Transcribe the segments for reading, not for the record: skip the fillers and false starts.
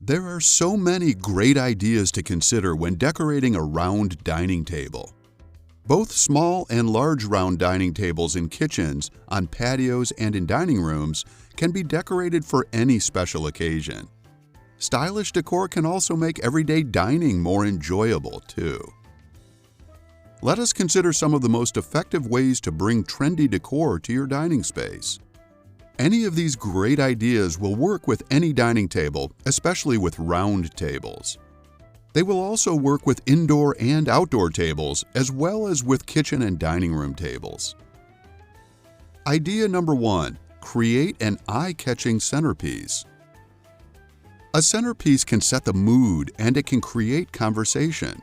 There are so many great ideas to consider when decorating a round dining table. Both small and large round dining tables in kitchens, on patios, and in dining rooms can be decorated for any special occasion. Stylish decor can also make everyday dining more enjoyable, too. Let us consider some of the most effective ways to bring trendy decor to your dining space. Any of these great ideas will work with any dining table, especially with round tables. They will also work with indoor and outdoor tables, as well as with kitchen and dining room tables. Idea number 1. Create an eye-catching centerpiece. A centerpiece can set the mood and it can create conversation.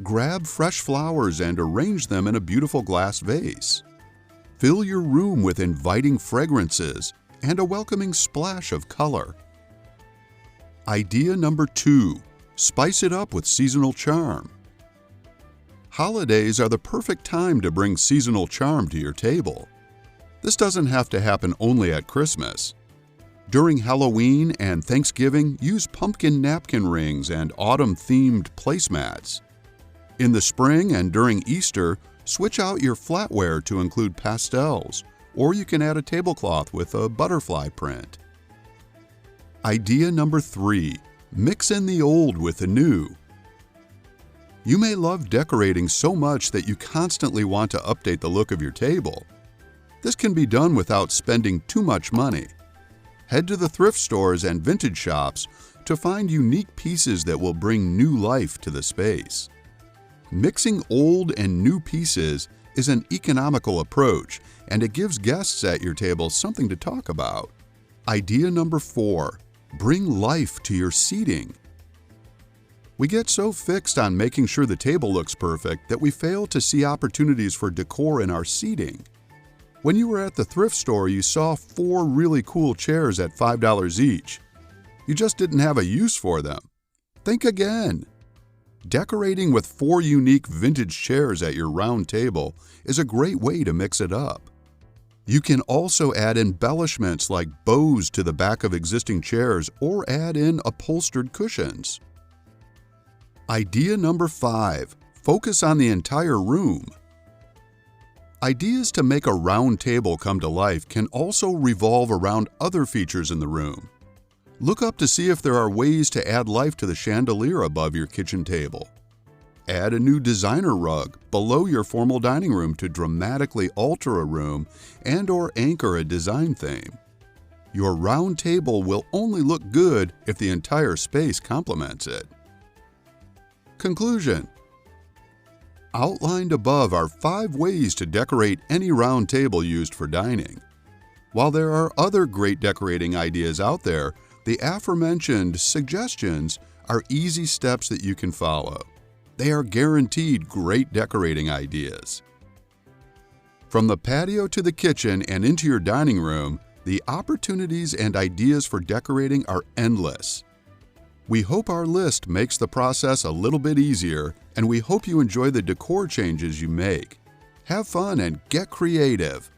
Grab fresh flowers and arrange them in a beautiful glass vase. Fill your room with inviting fragrances and a welcoming splash of color. Idea number 2. Spice it up with seasonal charm. Holidays are the perfect time to bring seasonal charm to your table. This doesn't have to happen only at Christmas. During Halloween and Thanksgiving, use pumpkin napkin rings and autumn-themed placemats. In the spring and during Easter, switch out your flatware to include pastels, or you can add a tablecloth with a butterfly print. Idea number 3. Mix in the old with the new. You may love decorating so much that you constantly want to update the look of your table. This can be done without spending too much money. Head to the thrift stores and vintage shops to find unique pieces that will bring new life to the space. Mixing old and new pieces is an economical approach, and it gives guests at your table something to talk about. Idea number 4. Bring life to your seating. We get so fixed on making sure the table looks perfect that we fail to see opportunities for decor in our seating. When you were at the thrift store, you saw 4 really cool chairs at $5 each. You just didn't have a use for them. Think again. Decorating with 4 unique vintage chairs at your round table is a great way to mix it up. You can also add embellishments like bows to the back of existing chairs or add in upholstered cushions. Idea number 5. Focus on the entire room. Ideas to make a round table come to life can also revolve around other features in the room. Look up to see if there are ways to add life to the chandelier above your kitchen table. Add a new designer rug below your formal dining room to dramatically alter a room and/or anchor a design theme. Your round table will only look good if the entire space complements it. Conclusion. Outlined above are 5 ways to decorate any round table used for dining. While there are other great decorating ideas out there, the aforementioned suggestions are easy steps that you can follow. They are guaranteed great decorating ideas. From the patio to the kitchen and into your dining room, the opportunities and ideas for decorating are endless. We hope our list makes the process a little bit easier, and we hope you enjoy the decor changes you make. Have fun and get creative.